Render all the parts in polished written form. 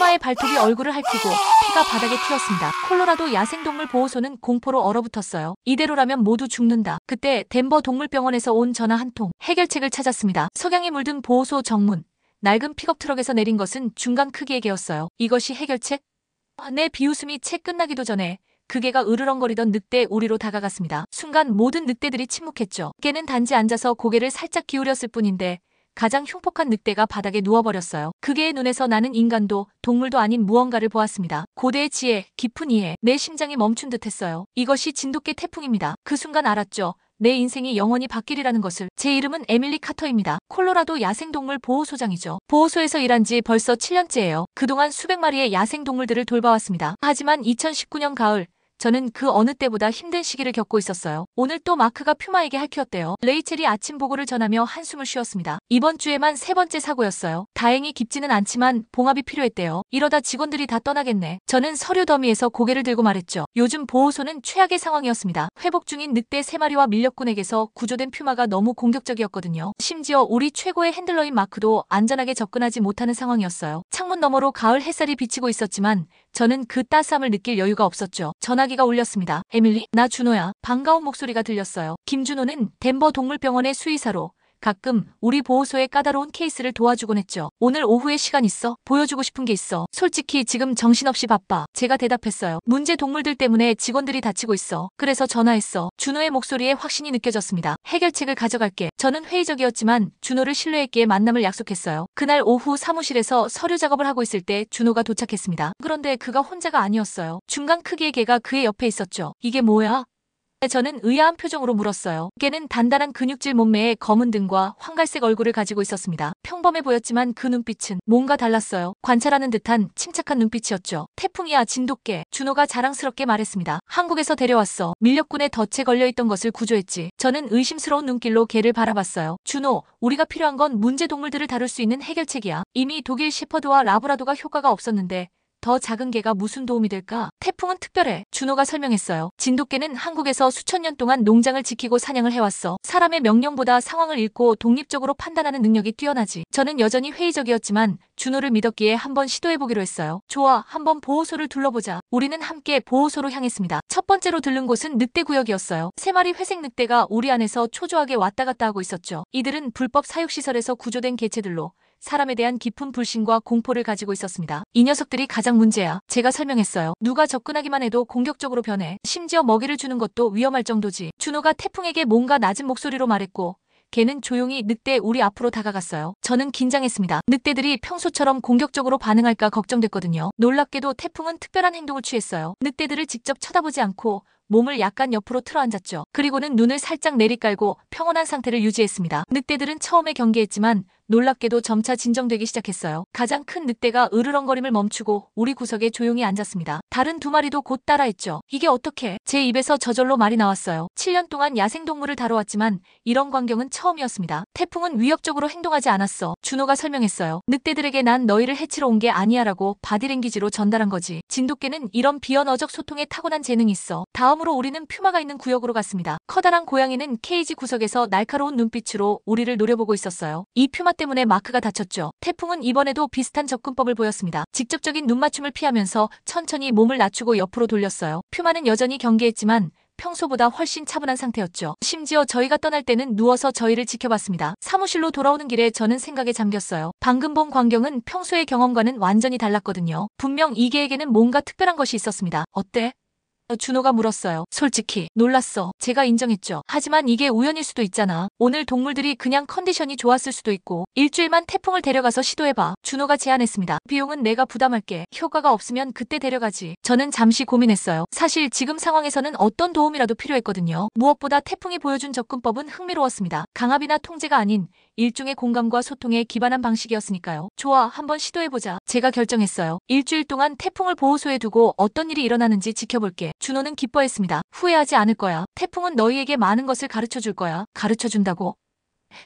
퓨마의 발톱이 얼굴을 핥히고 피가 바닥에 튀었습니다. 콜로라도 야생동물 보호소는 공포로 얼어붙었어요. 이대로라면 모두 죽는다. 그때 덴버 동물병원에서 온 전화 한 통. 해결책을 찾았습니다. 석양이 물든 보호소 정문. 낡은 픽업 트럭에서 내린 것은 중간 크기의 개였어요. 이것이 해결책? 내 비웃음이 채 끝나기도 전에 그 개가 으르렁거리던 늑대 우리로 다가갔습니다. 순간 모든 늑대들이 침묵했죠. 개는 단지 앉아서 고개를 살짝 기울였을 뿐인데 가장 흉폭한 늑대가 바닥에 누워버렸어요. 그 개의 눈에서 나는 인간도 동물도 아닌 무언가를 보았습니다. 고대의 지혜, 깊은 이해, 내 심장이 멈춘 듯했어요. 이것이 진돗개 태풍입니다. 그 순간 알았죠. 내 인생이 영원히 바뀌리라는 것을. 제 이름은 에밀리 카터입니다. 콜로라도 야생동물 보호소장이죠. 보호소에서 일한 지 벌써 7년째예요. 그동안 수백 마리의 야생동물들을 돌봐왔습니다. 하지만 2019년 가을 저는 그 어느 때보다 힘든 시기를 겪고 있었어요. 오늘 또 마크가 퓨마에게 핥혔대요. 레이첼이 아침 보고를 전하며 한숨을 쉬었습니다. 이번 주에만 3번째 사고였어요. 다행히 깊지는 않지만 봉합이 필요했대요. 이러다 직원들이 다 떠나겠네. 저는 서류 더미에서 고개를 들고 말했죠. 요즘 보호소는 최악의 상황이었습니다. 회복 중인 늑대 3마리와 밀렵꾼에게서 구조된 퓨마가 너무 공격적이었거든요. 심지어 우리 최고의 핸들러인 마크도 안전하게 접근하지 못하는 상황이었어요. 창문 너머로 가을 햇살이 비치고 있었지만 저는 그 따스함을 느낄 여유가 없었죠. 전화기가 울렸습니다. 에밀리, 나 준호야. 반가운 목소리가 들렸어요. 김준호는 덴버 동물병원의 수의사로 가끔 우리 보호소의 까다로운 케이스를 도와주곤 했죠. 오늘 오후에 시간 있어? 보여주고 싶은 게 있어. 솔직히 지금 정신없이 바빠. 제가 대답했어요. 문제 동물들 때문에 직원들이 다치고 있어. 그래서 전화했어. 준호의 목소리에 확신이 느껴졌습니다. 해결책을 가져갈게. 저는 회의적이었지만 준호를 신뢰했기에 만남을 약속했어요. 그날 오후 사무실에서 서류 작업을 하고 있을 때 준호가 도착했습니다. 그런데 그가 혼자가 아니었어요. 중간 크기의 개가 그의 옆에 있었죠. 이게 뭐야? 저는 의아한 표정으로 물었어요. 개는 단단한 근육질 몸매에 검은 등과 황갈색 얼굴을 가지고 있었습니다. 평범해 보였지만 그 눈빛은 뭔가 달랐어요. 관찰하는 듯한 침착한 눈빛이었죠. 태풍이야, 진돗개. 준호가 자랑스럽게 말했습니다. 한국에서 데려왔어. 밀렵꾼에 덫에 걸려있던 것을 구조했지. 저는 의심스러운 눈길로 개를 바라봤어요. 준호, 우리가 필요한 건 문제 동물들을 다룰 수 있는 해결책이야. 이미 독일 shepherd와 라브라도가 효과가 없었는데 더 작은 개가 무슨 도움이 될까? 태풍은 특별해. 준호가 설명했어요. 진돗개는 한국에서 수천 년 동안 농장을 지키고 사냥을 해왔어. 사람의 명령보다 상황을 읽고 독립적으로 판단하는 능력이 뛰어나지. 저는 여전히 회의적이었지만 준호를 믿었기에 한번 시도해보기로 했어요. 좋아, 한번 보호소를 둘러보자. 우리는 함께 보호소로 향했습니다. 첫 번째로 들른 곳은 늑대 구역이었어요. 3마리 회색 늑대가 우리 안에서 초조하게 왔다 갔다 하고 있었죠. 이들은 불법 사육시설에서 구조된 개체들로 사람에 대한 깊은 불신과 공포를 가지고 있었습니다. 이 녀석들이 가장 문제야. 제가 설명했어요. 누가 접근하기만 해도 공격적으로 변해. 심지어 먹이를 주는 것도 위험할 정도지. 준호가 태풍에게 뭔가 낮은 목소리로 말했고 개는 조용히 늑대 우리 앞으로 다가갔어요. 저는 긴장했습니다. 늑대들이 평소처럼 공격적으로 반응할까 걱정됐거든요. 놀랍게도 태풍은 특별한 행동을 취했어요. 늑대들을 직접 쳐다보지 않고 몸을 약간 옆으로 틀어앉았죠. 그리고는 눈을 살짝 내리깔고 평온한 상태를 유지했습니다. 늑대들은 처음에 경계했지만 놀랍게도 점차 진정되기 시작했어요. 가장 큰 늑대가 으르렁거림을 멈추고 우리 구석에 조용히 앉았습니다. 다른 2마리도 곧 따라했죠. 이게 어떻게? 제 입에서 저절로 말이 나왔어요. 7년 동안 야생동물을 다뤄왔지만 이런 광경은 처음이었습니다. 태풍은 위협적으로 행동하지 않았어. 준호가 설명했어요. 늑대들에게 난 너희를 해치러 온 게 아니야 라고 바디랭귀지로 전달한 거지. 진돗개는 이런 비언어적 소통에 타고난 재능이 있어. 다음으로 우리는 퓨마가 있는 구역으로 갔습니다. 커다란 고양이는 케이지 구석에서 날카로운 눈빛으로 우리를 노려보고 있었어요. 이 퓨마 때문에 마크가 다쳤죠. 태풍은 이번에도 비슷한 접근법을 보였습니다. 직접적인 눈맞춤을 피하면서 천천히 몸을 낮추고 옆으로 돌렸어요. 퓨마는 여전히 경계했지만 평소보다 훨씬 차분한 상태였죠. 심지어 저희가 떠날 때는 누워서 저희를 지켜봤습니다. 사무실로 돌아오는 길에 저는 생각에 잠겼어요. 방금 본 광경은 평소의 경험과는 완전히 달랐거든요. 분명 이 개에게는 뭔가 특별한 것이 있었습니다. 어때? 준호가 물었어요. 솔직히 놀랐어. 제가 인정했죠. 하지만 이게 우연일 수도 있잖아. 오늘 동물들이 그냥 컨디션이 좋았을 수도 있고. 일주일만 태풍을 데려가서 시도해봐. 준호가 제안했습니다. 비용은 내가 부담할게. 효과가 없으면 그때 데려가지. 저는 잠시 고민했어요. 사실 지금 상황에서는 어떤 도움이라도 필요했거든요. 무엇보다 태풍이 보여준 접근법은 흥미로웠습니다. 강압이나 통제가 아닌 일종의 공감과 소통에 기반한 방식이었으니까요. 좋아, 한번 시도해보자. 제가 결정했어요. 일주일 동안 태풍을 보호소에 두고 어떤 일이 일어나는지 지켜볼게. 준호는 기뻐했습니다. 후회하지 않을 거야. 태풍은 너희에게 많은 것을 가르쳐줄 거야. 가르쳐준다고?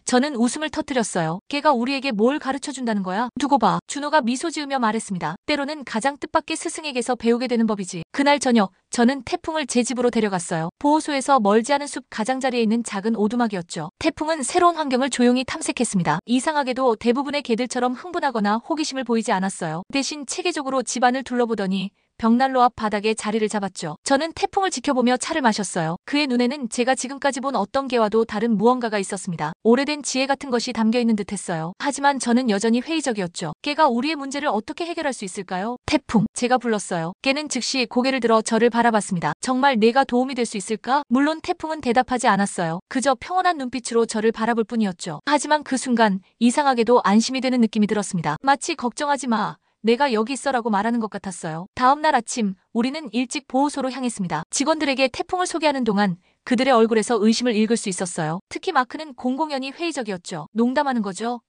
저는 웃음을 터뜨렸어요. 걔가 우리에게 뭘 가르쳐준다는 거야? 두고 봐. 준호가 미소 지으며 말했습니다. 때로는 가장 뜻밖의 스승에게서 배우게 되는 법이지. 그날 저녁 저는 태풍을 제 집으로 데려갔어요. 보호소에서 멀지 않은 숲 가장자리에 있는 작은 오두막이었죠. 태풍은 새로운 환경을 조용히 탐색했습니다. 이상하게도 대부분의 개들처럼 흥분하거나 호기심을 보이지 않았어요. 대신 체계적으로 집안을 둘러보더니 벽난로 앞 바닥에 자리를 잡았죠. 저는 태풍을 지켜보며 차를 마셨어요. 그의 눈에는 제가 지금까지 본 어떤 개와도 다른 무언가가 있었습니다. 오래된 지혜 같은 것이 담겨있는 듯했어요. 하지만 저는 여전히 회의적이었죠. 개가 우리의 문제를 어떻게 해결할 수 있을까요? 태풍, 제가 불렀어요. 개는 즉시 고개를 들어 저를 바라봤습니다. 정말 내가 도움이 될 수 있을까? 물론 태풍은 대답하지 않았어요. 그저 평온한 눈빛으로 저를 바라볼 뿐이었죠. 하지만 그 순간 이상하게도 안심이 되는 느낌이 들었습니다. 마치 걱정하지 마. 내가 여기 있어라고 말하는 것 같았어요. 다음 날 아침 우리는 일찍 보호소로 향했습니다. 직원들에게 태풍을 소개하는 동안 그들의 얼굴에서 의심을 읽을 수 있었어요. 특히 마크는 공공연히 회의적이었죠. 농담하는 거죠?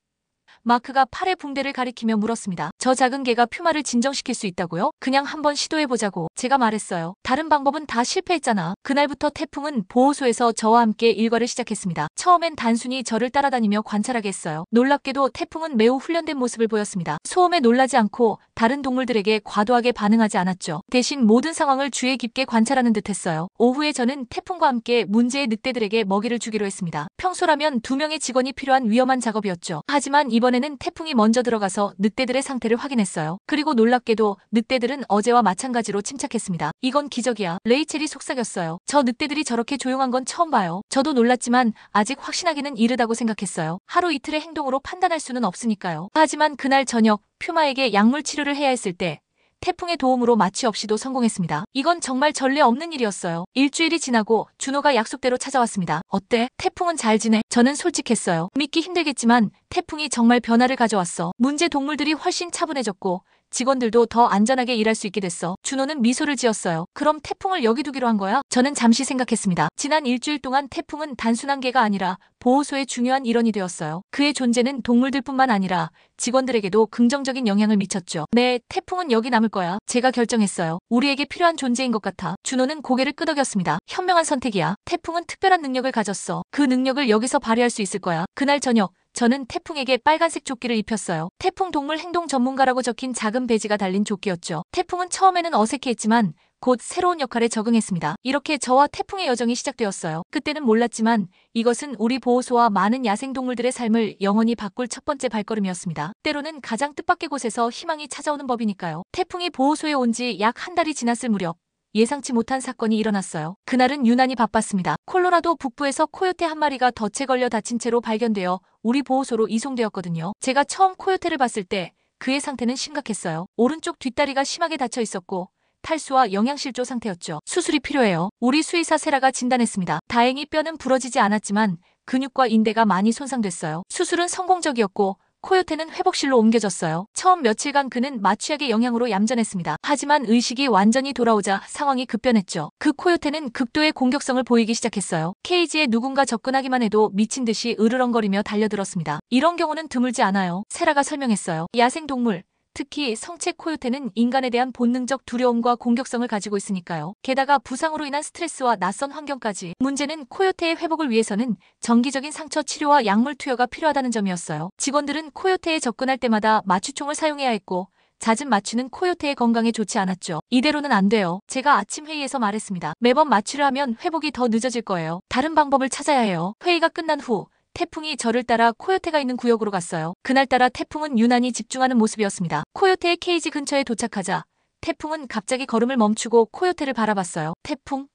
마크가 팔의 붕대를 가리키며 물었습니다. 저 작은 개가 퓨마를 진정시킬 수 있다고요? 그냥 한번 시도해보자고. 제가 말했어요. 다른 방법은 다 실패했잖아. 그날부터 태풍은 보호소에서 저와 함께 일과를 시작했습니다. 처음엔 단순히 저를 따라다니며 관찰하게 했어요. 놀랍게도 태풍은 매우 훈련된 모습을 보였습니다. 소음에 놀라지 않고 다른 동물들에게 과도하게 반응하지 않았죠. 대신 모든 상황을 주의 깊게 관찰하는 듯했어요. 오후에 저는 태풍과 함께 문제의 늑대들에게 먹이를 주기로 했습니다. 평소라면 2명의 직원이 필요한 위험한 작업이었죠. 하지만 이번에는 태풍이 먼저 들어가서 늑대들의 상태를 확인했어요. 그리고 놀랍게도 늑대들은 어제와 마찬가지로 침착했습니다. 이건 기적이야. 레이첼이 속삭였어요. 저 늑대들이 저렇게 조용한 건 처음 봐요. 저도 놀랐지만 아직 확신하기는 이르다고 생각했어요. 하루 이틀의 행동으로 판단할 수는 없으니까요. 하지만 그날 저녁 퓨마에게 약물 치료를 해야 했을 때 태풍의 도움으로 마취 없이도 성공했습니다. 이건 정말 전례 없는 일이었어요. 일주일이 지나고 준호가 약속대로 찾아왔습니다. 어때? 태풍은 잘 지내? 저는 솔직했어요. 믿기 힘들겠지만 태풍이 정말 변화를 가져왔어. 문제 동물들이 훨씬 차분해졌고 직원들도 더 안전하게 일할 수 있게 됐어. 준호는 미소를 지었어요. 그럼 태풍을 여기 두기로 한 거야? 저는 잠시 생각했습니다. 지난 일주일 동안 태풍은 단순한 개가 아니라 보호소의 중요한 일원이 되었어요. 그의 존재는 동물들뿐만 아니라 직원들에게도 긍정적인 영향을 미쳤죠. 네, 태풍은 여기 남을 거야. 제가 결정했어요. 우리에게 필요한 존재인 것 같아. 준호는 고개를 끄덕였습니다. 현명한 선택이야. 태풍은 특별한 능력을 가졌어. 그 능력을 여기서 발휘할 수 있을 거야. 그날 저녁 저는 태풍에게 빨간색 조끼를 입혔어요. 태풍 동물 행동 전문가라고 적힌 작은 배지가 달린 조끼였죠. 태풍은 처음에는 어색해했지만 곧 새로운 역할에 적응했습니다. 이렇게 저와 태풍의 여정이 시작되었어요. 그때는 몰랐지만 이것은 우리 보호소와 많은 야생동물들의 삶을 영원히 바꿀 첫 번째 발걸음이었습니다. 때로는 가장 뜻밖의 곳에서 희망이 찾아오는 법이니까요. 태풍이 보호소에 온 지 약 한 달이 지났을 무렵 예상치 못한 사건이 일어났어요. 그날은 유난히 바빴습니다. 콜로라도 북부에서 코요테 한 마리가 덫에 걸려 다친 채로 발견되어 우리 보호소로 이송되었거든요. 제가 처음 코요테를 봤을 때 그의 상태는 심각했어요. 오른쪽 뒷다리가 심하게 다쳐 있었고 탈수와 영양실조 상태였죠. 수술이 필요해요. 우리 수의사 세라가 진단했습니다. 다행히 뼈는 부러지지 않았지만 근육과 인대가 많이 손상됐어요. 수술은 성공적이었고 코요테는 회복실로 옮겨졌어요. 처음 며칠간 그는 마취약의 영향으로 얌전했습니다. 하지만 의식이 완전히 돌아오자 상황이 급변했죠. 그 코요테는 극도의 공격성을 보이기 시작했어요. 케이지에 누군가 접근하기만 해도 미친 듯이 으르렁거리며 달려들었습니다. 이런 경우는 드물지 않아요. 세라가 설명했어요. 야생동물, 특히 성체 코요테는 인간에 대한 본능적 두려움과 공격성을 가지고 있으니까요. 게다가 부상으로 인한 스트레스와 낯선 환경까지. 문제는 코요테의 회복을 위해서는 정기적인 상처 치료와 약물 투여가 필요하다는 점이었어요. 직원들은 코요테에 접근할 때마다 마취총을 사용해야 했고 잦은 마취는 코요테의 건강에 좋지 않았죠. 이대로는 안 돼요. 제가 아침 회의에서 말했습니다. 매번 마취를 하면 회복이 더 늦어질 거예요. 다른 방법을 찾아야 해요. 회의가 끝난 후 태풍이 저를 따라 코요테가 있는 구역으로 갔어요. 그날따라 태풍은 유난히 집중하는 모습이었습니다. 코요테의 케이지 근처에 도착하자 태풍은 갑자기 걸음을 멈추고 코요테를 바라봤어요. 태풍?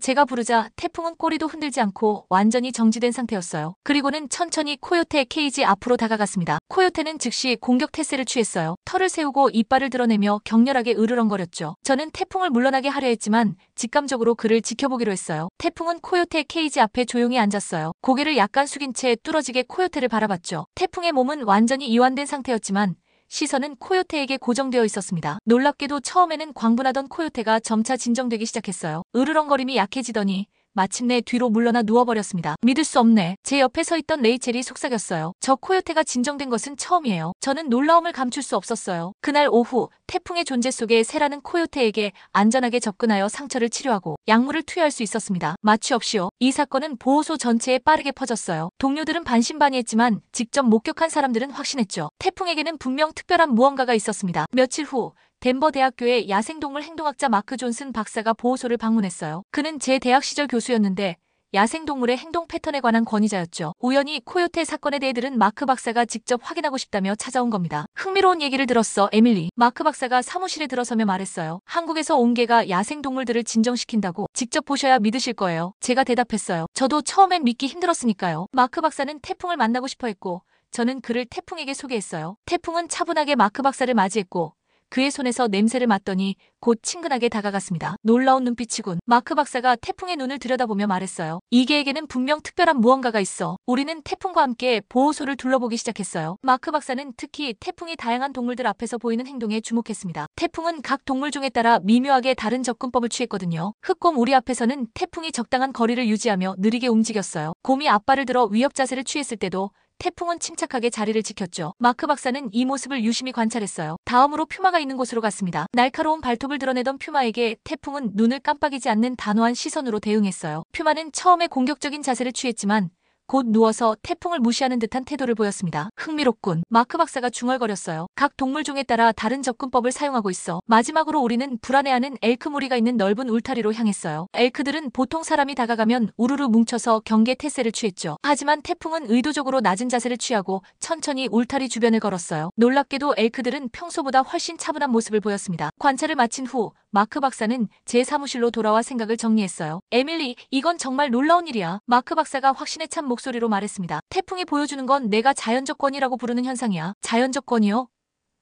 제가 부르자 태풍은 꼬리도 흔들지 않고 완전히 정지된 상태였어요. 그리고는 천천히 코요테 케이지 앞으로 다가갔습니다. 코요테는 즉시 공격 태세를 취했어요. 털을 세우고 이빨을 드러내며 격렬하게 으르렁거렸죠. 저는 태풍을 물러나게 하려 했지만 직감적으로 그를 지켜보기로 했어요. 태풍은 코요테 케이지 앞에 조용히 앉았어요. 고개를 약간 숙인 채 뚫어지게 코요테를 바라봤죠. 태풍의 몸은 완전히 이완된 상태였지만 시선은 코요테에게 고정되어 있었습니다. 놀랍게도 처음에는 광분하던 코요테가 점차 진정되기 시작했어요. 으르렁거림이 약해지더니 마침내 뒤로 물러나 누워버렸습니다. 믿을 수 없네. 제 옆에 서 있던 레이첼이 속삭였어요. 저 코요테가 진정된 것은 처음이에요. 저는 놀라움을 감출 수 없었어요. 그날 오후 태풍의 존재 속에 새라는 코요테에게 안전하게 접근하여 상처를 치료하고 약물을 투여할 수 있었습니다. 마취 없이요. 이 사건은 보호소 전체에 빠르게 퍼졌어요. 동료들은 반신반의했지만 직접 목격한 사람들은 확신했죠. 태풍에게는 분명 특별한 무언가가 있었습니다. 며칠 후 덴버 대학교의 야생동물 행동학자 마크 존슨 박사가 보호소를 방문했어요. 그는 제 대학 시절 교수였는데 야생동물의 행동 패턴에 관한 권위자였죠. 우연히 코요테 사건에 대해 들은 마크 박사가 직접 확인하고 싶다며 찾아온 겁니다. 흥미로운 얘기를 들었어, 에밀리. 마크 박사가 사무실에 들어서며 말했어요. 한국에서 온 개가 야생동물들을 진정시킨다고. 직접 보셔야 믿으실 거예요. 제가 대답했어요. 저도 처음엔 믿기 힘들었으니까요. 마크 박사는 태풍을 만나고 싶어 했고 저는 그를 태풍에게 소개했어요. 태풍은 차분하게 마크 박사를 맞이했고 그의 손에서 냄새를 맡더니 곧 친근하게 다가갔습니다. 놀라운 눈빛이군. 마크 박사가 태풍의 눈을 들여다보며 말했어요. 이 개에게는 분명 특별한 무언가가 있어. 우리는 태풍과 함께 보호소를 둘러보기 시작했어요. 마크 박사는 특히 태풍이 다양한 동물들 앞에서 보이는 행동에 주목했습니다. 태풍은 각 동물종에 따라 미묘하게 다른 접근법을 취했거든요. 흑곰 우리 앞에서는 태풍이 적당한 거리를 유지하며 느리게 움직였어요. 곰이 앞발을 들어 위협 자세를 취했을 때도 태풍은 침착하게 자리를 지켰죠. 마크 박사는 이 모습을 유심히 관찰했어요. 다음으로 퓨마가 있는 곳으로 갔습니다. 날카로운 발톱을 드러내던 퓨마에게 태풍은 눈을 깜빡이지 않는 단호한 시선으로 대응했어요. 퓨마는 처음에 공격적인 자세를 취했지만 곧 누워서 태풍을 무시하는 듯한 태도를 보였습니다. 흥미롭군. 마크 박사가 중얼거렸어요. 각 동물종에 따라 다른 접근법을 사용하고 있어. 마지막으로 우리는 불안해하는 엘크 무리가 있는 넓은 울타리로 향했어요. 엘크들은 보통 사람이 다가가면 우르르 뭉쳐서 경계 태세를 취했죠. 하지만 태풍은 의도적으로 낮은 자세를 취하고 천천히 울타리 주변을 걸었어요. 놀랍게도 엘크들은 평소보다 훨씬 차분한 모습을 보였습니다. 관찰을 마친 후 마크 박사는 제 사무실로 돌아와 생각을 정리했어요. 에밀리, 이건 정말 놀라운 일이야. 마크 박사가 확신에 찬 목소리로 말했습니다. 태풍이 보여주는 건 내가 자연적 권위라고 부르는 현상이야. 자연적 권위요?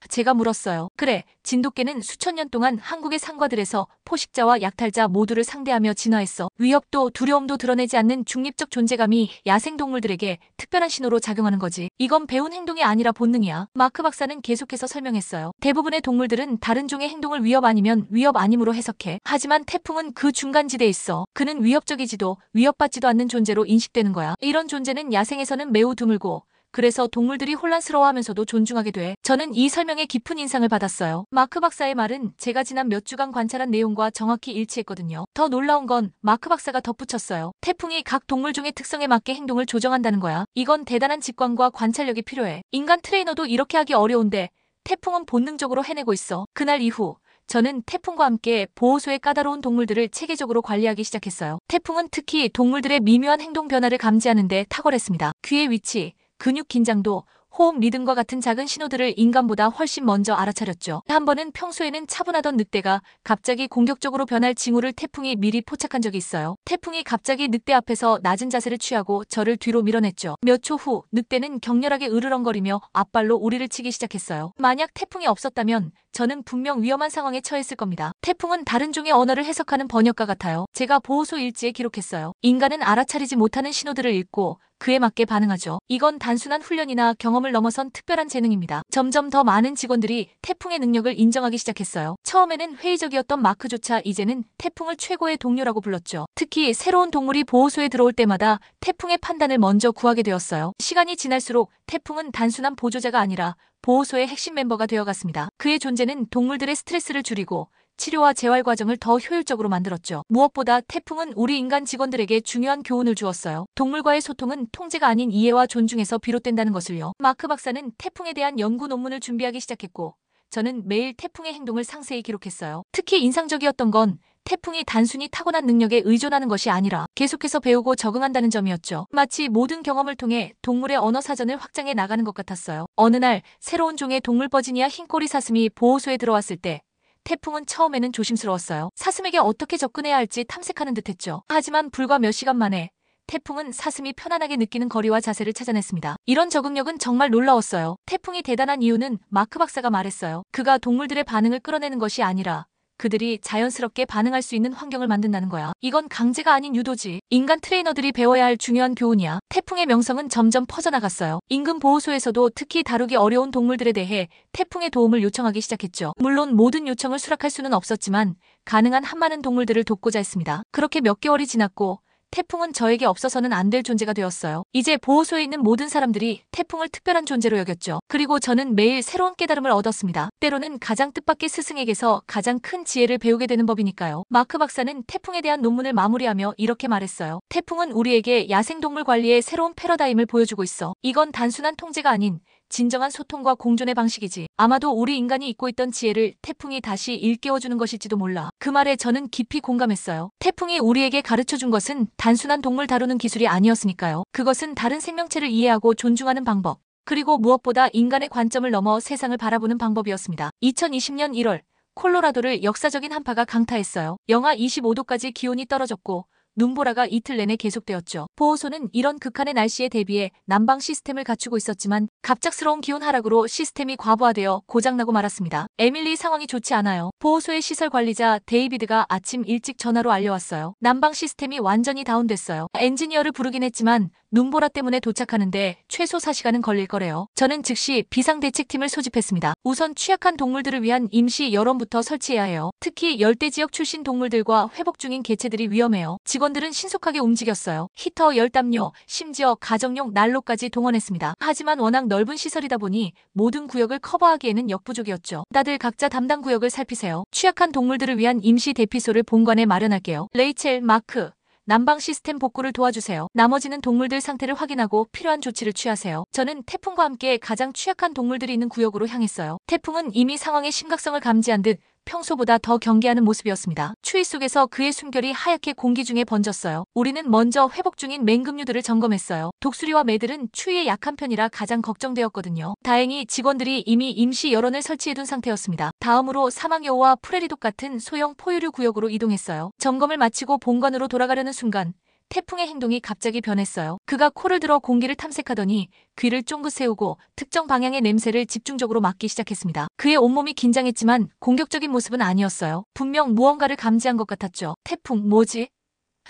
제가 물었어요. 그래, 진돗개는 수천 년 동안 한국의 상과들에서 포식자와 약탈자 모두를 상대하며 진화했어. 위협도 두려움도 드러내지 않는 중립적 존재감이 야생동물들에게 특별한 신호로 작용하는 거지. 이건 배운 행동이 아니라 본능이야. 마크 박사는 계속해서 설명했어요. 대부분의 동물들은 다른 종의 행동을 위협 아니면 위협 아님으로 해석해. 하지만 태풍은 그 중간지대에 있어. 그는 위협적이지도 위협받지도 않는 존재로 인식되는 거야. 이런 존재는 야생에서는 매우 드물고 그래서 동물들이 혼란스러워하면서도 존중하게 돼. 저는 이 설명에 깊은 인상을 받았어요. 마크 박사의 말은 제가 지난 몇 주간 관찰한 내용과 정확히 일치했거든요. 더 놀라운 건 마크 박사가 덧붙였어요. 태풍이 각 동물종의 특성에 맞게 행동을 조정한다는 거야. 이건 대단한 직관과 관찰력이 필요해. 인간 트레이너도 이렇게 하기 어려운데 태풍은 본능적으로 해내고 있어. 그날 이후 저는 태풍과 함께 보호소의 까다로운 동물들을 체계적으로 관리하기 시작했어요. 태풍은 특히 동물들의 미묘한 행동 변화를 감지하는 데 탁월했습니다. 귀의 위치, 근육 긴장도, 호흡 리듬과 같은 작은 신호들을 인간보다 훨씬 먼저 알아차렸죠. 한 번은 평소에는 차분하던 늑대가 갑자기 공격적으로 변할 징후를 태풍이 미리 포착한 적이 있어요. 태풍이 갑자기 늑대 앞에서 낮은 자세를 취하고 저를 뒤로 밀어냈죠. 몇 초 후 늑대는 격렬하게 으르렁거리며 앞발로 우리를 치기 시작했어요. 만약 태풍이 없었다면 저는 분명 위험한 상황에 처했을 겁니다. 태풍은 다른 종의 언어를 해석하는 번역가 같아요. 제가 보호소 일지에 기록했어요. 인간은 알아차리지 못하는 신호들을 읽고 그에 맞게 반응하죠. 이건 단순한 훈련이나 경험을 넘어선 특별한 재능입니다. 점점 더 많은 직원들이 태풍의 능력을 인정하기 시작했어요. 처음에는 회의적이었던 마크조차 이제는 태풍을 최고의 동료라고 불렀죠. 특히 새로운 동물이 보호소에 들어올 때마다 태풍의 판단을 먼저 구하게 되었어요. 시간이 지날수록 태풍은 단순한 보조자가 아니라 보호소의 핵심 멤버가 되어갔습니다. 그의 존재는 동물들의 스트레스를 줄이고 치료와 재활 과정을 더 효율적으로 만들었죠. 무엇보다 태풍은 우리 인간 직원들에게 중요한 교훈을 주었어요. 동물과의 소통은 통제가 아닌 이해와 존중에서 비롯된다는 것을요. 마크 박사는 태풍에 대한 연구 논문을 준비하기 시작했고 저는 매일 태풍의 행동을 상세히 기록했어요. 특히 인상적이었던 건 태풍이 단순히 타고난 능력에 의존하는 것이 아니라 계속해서 배우고 적응한다는 점이었죠. 마치 모든 경험을 통해 동물의 언어 사전을 확장해 나가는 것 같았어요. 어느 날 새로운 종의 동물버지니아 흰꼬리 사슴이 보호소에 들어왔을 때 태풍은 처음에는 조심스러웠어요. 사슴에게 어떻게 접근해야 할지 탐색하는 듯했죠. 하지만 불과 몇 시간 만에 태풍은 사슴이 편안하게 느끼는 거리와 자세를 찾아냈습니다. 이런 적응력은 정말 놀라웠어요. 태풍이 대단한 이유는 마크 박사가 말했어요. 그가 동물들의 반응을 끌어내는 것이 아니라 그들이 자연스럽게 반응할 수 있는 환경을 만든다는 거야. 이건 강제가 아닌 유도지. 인간 트레이너들이 배워야 할 중요한 교훈이야. 태풍의 명성은 점점 퍼져나갔어요. 인근 보호소에서도 특히 다루기 어려운 동물들에 대해 태풍의 도움을 요청하기 시작했죠. 물론 모든 요청을 수락할 수는 없었지만 가능한 한 많은 동물들을 돕고자 했습니다. 그렇게 몇 개월이 지났고 태풍은 저에게 없어서는 안 될 존재가 되었어요. 이제 보호소에 있는 모든 사람들이 태풍을 특별한 존재로 여겼죠. 그리고 저는 매일 새로운 깨달음을 얻었습니다. 때로는 가장 뜻밖의 스승에게서 가장 큰 지혜를 배우게 되는 법이니까요. 마크 박사는 태풍에 대한 논문을 마무리하며 이렇게 말했어요. 태풍은 우리에게 야생동물 관리의 새로운 패러다임을 보여주고 있어. 이건 단순한 통제가 아닌 진정한 소통과 공존의 방식이지. 아마도 우리 인간이 잊고 있던 지혜를 태풍이 다시 일깨워주는 것일지도 몰라. 그 말에 저는 깊이 공감했어요. 태풍이 우리에게 가르쳐준 것은 단순한 동물 다루는 기술이 아니었으니까요. 그것은 다른 생명체를 이해하고 존중하는 방법, 그리고 무엇보다 인간의 관점을 넘어 세상을 바라보는 방법이었습니다. 2020년 1월, 콜로라도를 역사적인 한파가 강타했어요. 영하 25도까지 기온이 떨어졌고 눈보라가 이틀 내내 계속되었죠. 보호소는 이런 극한의 날씨에 대비해 난방 시스템을 갖추고 있었지만 갑작스러운 기온 하락으로 시스템이 과부하되어 고장나고 말았습니다. 에밀리 상황이 좋지 않아요. 보호소의 시설 관리자 데이비드가 아침 일찍 전화로 알려왔어요. 난방 시스템이 완전히 다운됐어요. 엔지니어를 부르긴 했지만 눈보라 때문에 도착하는데 최소 4시간은 걸릴 거래요. 저는 즉시 비상대책팀을 소집했습니다. 우선 취약한 동물들을 위한 임시 여론부터 설치해야 해요. 특히 열대지역 출신 동물들과 회복 중인 개체들이 위험해요. 직원들은 신속하게 움직였어요. 히터, 열담요, 심지어 가정용 난로까지 동원했습니다. 하지만 워낙 넓은 시설이다 보니 모든 구역을 커버하기에는 역부족이었죠. 다들 각자 담당 구역을 살피세요. 취약한 동물들을 위한 임시 대피소를 본관에 마련할게요. 레이첼, 마크, 난방 시스템 복구를 도와주세요. 나머지는 동물들 상태를 확인하고 필요한 조치를 취하세요. 저는 태풍과 함께 가장 취약한 동물들이 있는 구역으로 향했어요. 태풍은 이미 상황의 심각성을 감지한 듯 평소보다 더 경계하는 모습이었습니다. 추위 속에서 그의 숨결이 하얗게 공기 중에 번졌어요. 우리는 먼저 회복 중인 맹금류들을 점검했어요. 독수리와 매들은 추위에 약한 편이라 가장 걱정되었거든요. 다행히 직원들이 이미 임시 여론을 설치해둔 상태였습니다. 다음으로 사막여우와 프레리독 같은 소형 포유류 구역으로 이동했어요. 점검을 마치고 본관으로 돌아가려는 순간 태풍의 행동이 갑자기 변했어요. 그가 코를 들어 공기를 탐색하더니 귀를 쫑긋 세우고 특정 방향의 냄새를 집중적으로 맡기 시작했습니다. 그의 온몸이 긴장했지만 공격적인 모습은 아니었어요. 분명 무언가를 감지한 것 같았죠. 태풍, 뭐지?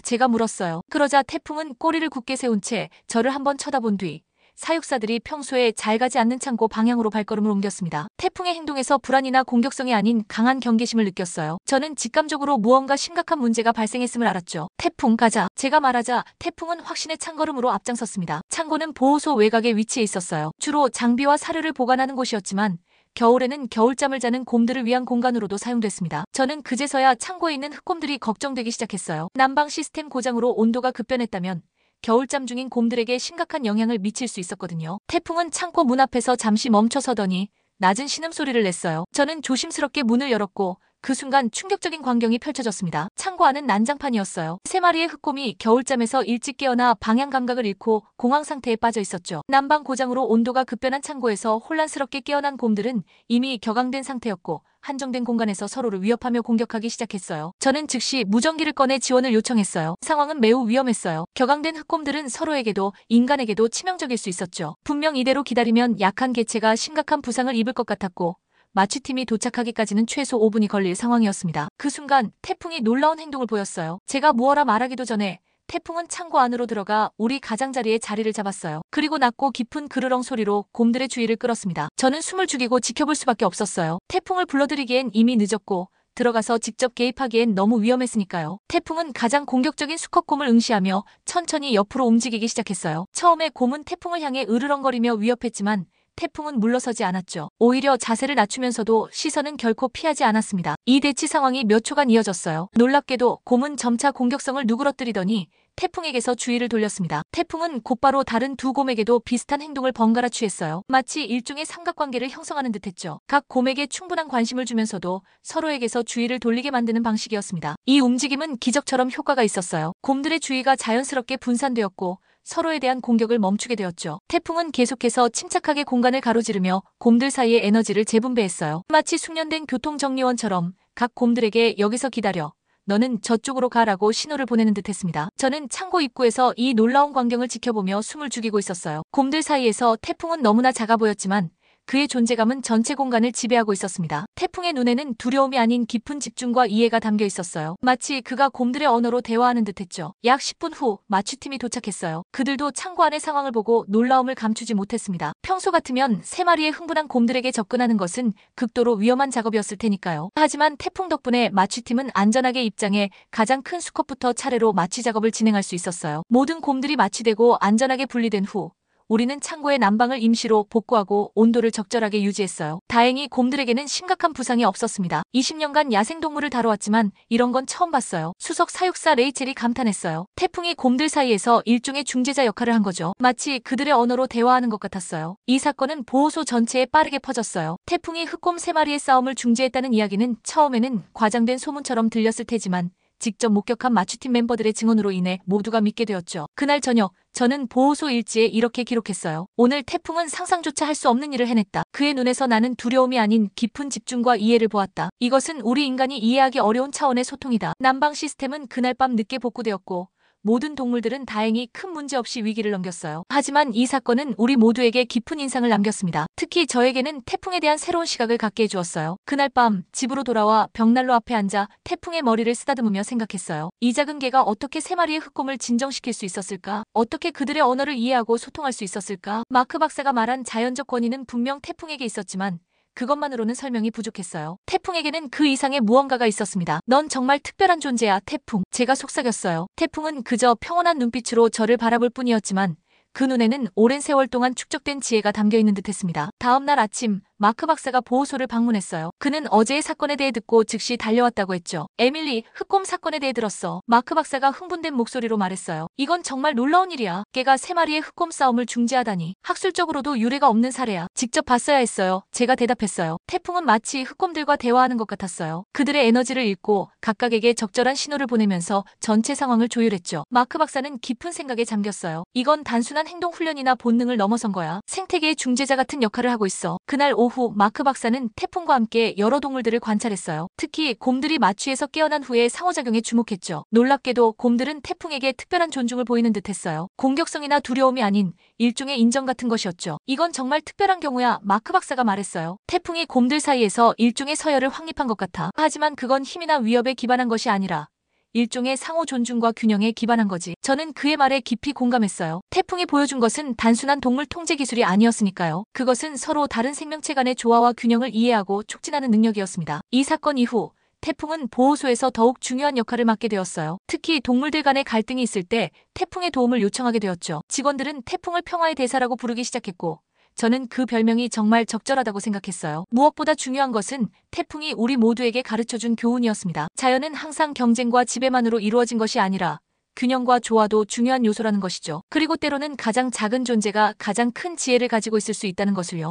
제가 물었어요. 그러자 태풍은 꼬리를 굳게 세운 채 저를 한번 쳐다본 뒤 사육사들이 평소에 잘 가지 않는 창고 방향으로 발걸음을 옮겼습니다. 태풍의 행동에서 불안이나 공격성이 아닌 강한 경계심을 느꼈어요. 저는 직감적으로 무언가 심각한 문제가 발생했음을 알았죠. 태풍, 가자. 제가 말하자 태풍은 확신의 창걸음으로 앞장섰습니다. 창고는 보호소 외곽에 위치해 있었어요. 주로 장비와 사료를 보관하는 곳이었지만 겨울에는 겨울잠을 자는 곰들을 위한 공간으로도 사용됐습니다. 저는 그제서야 창고에 있는 흑곰들이 걱정되기 시작했어요. 난방 시스템 고장으로 온도가 급변했다면 겨울잠 중인 곰들에게 심각한 영향을 미칠 수 있었거든요. 태풍은 창고 문 앞에서 잠시 멈춰서더니 낮은 신음소리를 냈어요. 저는 조심스럽게 문을 열었고 그 순간 충격적인 광경이 펼쳐졌습니다. 창고 안은 난장판이었어요. 3마리의 흑곰이 겨울잠에서 일찍 깨어나 방향 감각을 잃고 공황 상태에 빠져 있었죠. 난방 고장으로 온도가 급변한 창고에서 혼란스럽게 깨어난 곰들은 이미 격앙된 상태였고 한정된 공간에서 서로를 위협하며 공격하기 시작했어요. 저는 즉시 무전기를 꺼내 지원을 요청했어요. 상황은 매우 위험했어요. 격앙된 흑곰들은 서로에게도 인간에게도 치명적일 수 있었죠. 분명 이대로 기다리면 약한 개체가 심각한 부상을 입을 것 같았고 마취팀이 도착하기까지는 최소 5분이 걸릴 상황이었습니다. 그 순간 태풍이 놀라운 행동을 보였어요. 제가 무어라 말하기도 전에 태풍은 창고 안으로 들어가 우리 가장자리에 자리를 잡았어요. 그리고 낮고 깊은 그르렁 소리로 곰들의 주의를 끌었습니다. 저는 숨을 죽이고 지켜볼 수밖에 없었어요. 태풍을 불러들이기엔 이미 늦었고 들어가서 직접 개입하기엔 너무 위험했으니까요. 태풍은 가장 공격적인 수컷곰을 응시하며 천천히 옆으로 움직이기 시작했어요. 처음에 곰은 태풍을 향해 으르렁거리며 위협했지만 태풍은 물러서지 않았죠. 오히려 자세를 낮추면서도 시선은 결코 피하지 않았습니다. 이 대치 상황이 몇 초간 이어졌어요. 놀랍게도 곰은 점차 공격성을 누그러뜨리더니 태풍에게서 주의를 돌렸습니다. 태풍은 곧바로 다른 두 곰에게도 비슷한 행동을 번갈아 취했어요. 마치 일종의 삼각관계를 형성하는 듯했죠. 각 곰에게 충분한 관심을 주면서도 서로에게서 주의를 돌리게 만드는 방식이었습니다. 이 움직임은 기적처럼 효과가 있었어요. 곰들의 주의가 자연스럽게 분산되었고 서로에 대한 공격을 멈추게 되었죠. 태풍은 계속해서 침착하게 공간을 가로지르며 곰들 사이의 에너지를 재분배했어요. 마치 숙련된 교통정리원처럼 각 곰들에게 여기서 기다려. 너는 저쪽으로 가라고 신호를 보내는 듯했습니다. 저는 창고 입구에서 이 놀라운 광경을 지켜보며 숨을 죽이고 있었어요. 곰들 사이에서 태풍은 너무나 작아 보였지만 그의 존재감은 전체 공간을 지배하고 있었습니다. 태풍의 눈에는 두려움이 아닌 깊은 집중과 이해가 담겨 있었어요. 마치 그가 곰들의 언어로 대화하는 듯했죠. 약 10분 후 마취팀이 도착했어요. 그들도 창고 안의 상황을 보고 놀라움을 감추지 못했습니다. 평소 같으면 3마리의 흥분한 곰들에게 접근하는 것은 극도로 위험한 작업이었을 테니까요. 하지만 태풍 덕분에 마취팀은 안전하게 입장해 가장 큰 수컷부터 차례로 마취 작업을 진행할 수 있었어요. 모든 곰들이 마취되고 안전하게 분리된 후 우리는 창고의 난방을 임시로 복구하고 온도를 적절하게 유지했어요. 다행히 곰들에게는 심각한 부상이 없었습니다. 20년간 야생동물을 다뤄왔지만 이런 건 처음 봤어요. 수석 사육사 레이첼이 감탄했어요. 태풍이 곰들 사이에서 일종의 중재자 역할을 한 거죠. 마치 그들의 언어로 대화하는 것 같았어요. 이 사건은 보호소 전체에 빠르게 퍼졌어요. 태풍이 흑곰 3마리의 싸움을 중재했다는 이야기는 처음에는 과장된 소문처럼 들렸을 테지만 직접 목격한 마취팀 멤버들의 증언으로 인해 모두가 믿게 되었죠. 그날 저녁 저는 보호소 일지에 이렇게 기록했어요. 오늘 태풍은 상상조차 할 수 없는 일을 해냈다. 그의 눈에서 나는 두려움이 아닌 깊은 집중과 이해를 보았다. 이것은 우리 인간이 이해하기 어려운 차원의 소통이다. 난방 시스템은 그날 밤 늦게 복구되었고 모든 동물들은 다행히 큰 문제 없이 위기를 넘겼어요. 하지만 이 사건은 우리 모두에게 깊은 인상을 남겼습니다. 특히 저에게는 태풍에 대한 새로운 시각을 갖게 해주었어요. 그날 밤 집으로 돌아와 벽난로 앞에 앉아 태풍의 머리를 쓰다듬으며 생각했어요. 이 작은 개가 어떻게 3마리의 흑곰을 진정시킬 수 있었을까? 어떻게 그들의 언어를 이해하고 소통할 수 있었을까? 마크 박사가 말한 자연적 권위는 분명 태풍에게 있었지만 그것만으로는 설명이 부족했어요. 태풍에게는 그 이상의 무언가가 있었습니다. 넌 정말 특별한 존재야, 태풍. 제가 속삭였어요. 태풍은 그저 평온한 눈빛으로 저를 바라볼 뿐이었지만 그 눈에는 오랜 세월 동안 축적된 지혜가 담겨있는 듯했습니다. 다음 날 아침 마크 박사가 보호소를 방문했어요. 그는 어제의 사건에 대해 듣고 즉시 달려왔다고 했죠. 에밀리, 흑곰 사건에 대해 들었어. 마크 박사가 흥분된 목소리로 말했어요. 이건 정말 놀라운 일이야. 개가 3마리의 흑곰 싸움을 중재하다니. 학술적으로도 유례가 없는 사례야. 직접 봤어야 했어요. 제가 대답했어요. 태풍은 마치 흑곰들과 대화하는 것 같았어요. 그들의 에너지를 읽고 각각에게 적절한 신호를 보내면서 전체 상황을 조율했죠. 마크 박사는 깊은 생각에 잠겼어요. 이건 단순한 행동 훈련이나 본능을 넘어선 거야. 생태계의 중재자 같은 역할을 하고 있어. 그날 오후 마크 박사는 태풍과 함께 여러 동물들을 관찰했어요. 특히 곰들이 마취에서 깨어난 후에 상호작용에 주목했죠. 놀랍게도 곰들은 태풍에게 특별한 존중을 보이는 듯했어요. 공격성이나 두려움이 아닌 일종의 인정 같은 것이었죠. 이건 정말 특별한 경우야, 마크 박사가 말했어요. 태풍이 곰들 사이에서 일종의 서열을 확립한 것 같아. 하지만 그건 힘이나 위협에 기반한 것이 아니라 일종의 상호 존중과 균형에 기반한 거지. 저는 그의 말에 깊이 공감했어요. 태풍이 보여준 것은 단순한 동물 통제 기술이 아니었으니까요. 그것은 서로 다른 생명체 간의 조화와 균형을 이해하고 촉진하는 능력이었습니다. 이 사건 이후 태풍은 보호소에서 더욱 중요한 역할을 맡게 되었어요. 특히 동물들 간의 갈등이 있을 때 태풍의 도움을 요청하게 되었죠. 직원들은 태풍을 평화의 대사라고 부르기 시작했고 저는 그 별명이 정말 적절하다고 생각했어요. 무엇보다 중요한 것은 태풍이 우리 모두에게 가르쳐준 교훈이었습니다. 자연은 항상 경쟁과 지배만으로 이루어진 것이 아니라 균형과 조화도 중요한 요소라는 것이죠. 그리고 때로는 가장 작은 존재가 가장 큰 지혜를 가지고 있을 수 있다는 것을요.